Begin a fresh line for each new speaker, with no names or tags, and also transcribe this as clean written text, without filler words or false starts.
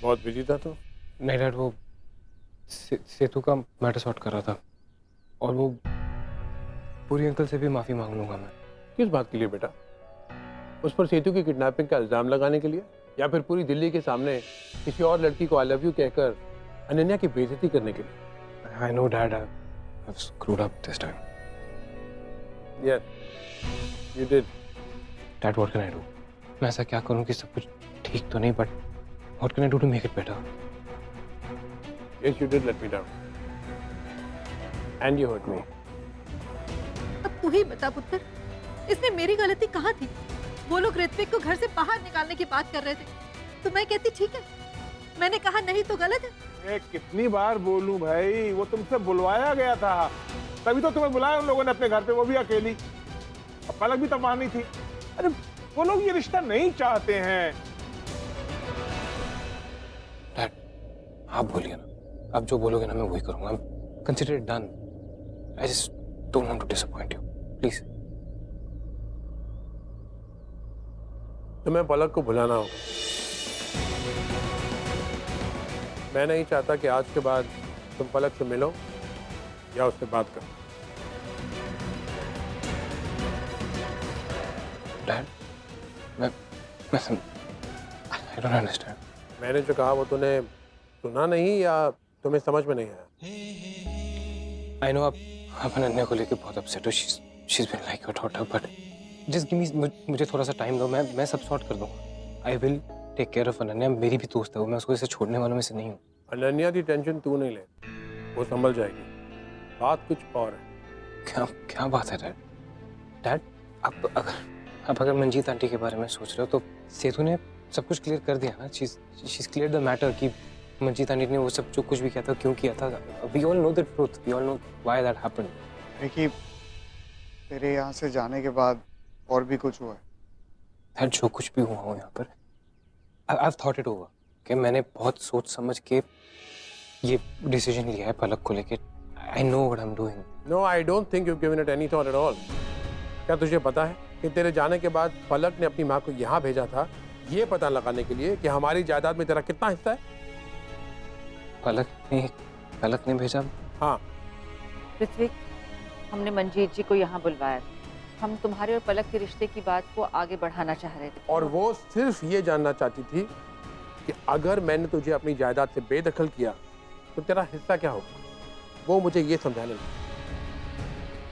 बहुत बिजी था तो?
नहीं डैड, वो सेतु का मैटर सॉर्ट कर रहा था, और वो पूरी अंकल से भी माफ़ी मांग लूंगा मैं।
किस बात के लिए बेटा? उस पर सेतु की किडनैपिंग का इल्जाम लगाने के लिए, या फिर पूरी दिल्ली के सामने किसी और लड़की को आई लव यू कहकर अनन्या की बेइज्जती करने के लिए?
I know dad, I have screwed up this time.
Yes you did.
Dad what can I do? मैं ऐसा क्या करूं कि सब कुछ ठीक तो नहीं, but what can I do to make it better?
Yes you did let me down and you hurt me.
अब तू ही बता पुत्र, इसमें मेरी गलती कहाँ थी? वो लोग ऋत्विक को घर से बाहर निकालने की बात कर रहे थे, तो मैं कहती ठीक है, मैंने कहा नहीं तो गलत है।
कितनी बार बोलूं भाई, वो तुमसे बुलवाया गया था, तभी तो तुम्हें बुलाया उन लोगों ने अपने घर पे, वो भी अकेली। अब पलक भी तब मानी थी। अरे वो लोग ये रिश्ता नहीं चाहते हैं।
डैड आप बोलिए ना, आप जो बोलोगे ना मैं वही करूंगा। I am consider it done. I just don't want to disappoint you, please.
तुम्हें पलक को भुलाना होगा। मैं नहीं चाहता कि आज के बाद तुम पलक से मिलो या उससे बात करो।
डैड मैं आई डोंट अंडरस्टैंड।
मैंने जो कहा वो तूने सुना नहीं या तुम्हें समझ में नहीं आया?
आई नो आप अनन्या को लेके बहुत अपसेट हो। She is been like your daughter, but just give me, मुझे थोड़ा सा टाइम दो, मैं सब सॉर्ट कर दूंगा। I will take care of Ananya. मेरी भी दोस्त है वो, मैं उसको इसे छोड़ने वालों में से नहीं हूँ।
अनन्या की टेंशन तू नहीं ले, वो संभल जाएगी। बात कुछ और है।
क्या क्या बात है डैड? डैड आप अगर मंजीत आंटी के बारे में सोच रहे हो तो सेतु ने सब कुछ क्लियर कर दिया ना। She is clear the matter कि मंजीत आंटी ने वो सब जो कुछ भी किया था, क्यों किया था। We all know the truth, we all know why that happened.
देखिए, तेरे यहाँ से जाने के बाद और भी कुछ हुआ है।
डैड जो कुछ भी हुआ हो यहाँ पर, I have thought it over कि मैंने बहुत सोच समझ के ये डिसीजन लिया है पलक को लेके। I know what I am doing.
No, I don't think you given it any thought at all. क्या तुझे पता है कि तेरे जाने के बाद पलक ने अपनी माँ को यहाँ भेजा था ये पता लगाने के लिए कि हमारी जायदाद में तेरा कितना हिस्सा है?
पलक ने भेजा?
हाँ।
ऋत्विक, हमने मंजीत जी को यहाँ बुलवाया था। हम तुम्हारे और पलक के रिश्ते की बात को आगे बढ़ाना चाह रहे थे।
और वो सिर्फ ये जानना चाहती थी कि अगर मैंने तुझे अपनी जायदाद से बेदखल किया तो तेरा हिस्सा क्या होगा। वो मुझे ये समझाने लगी।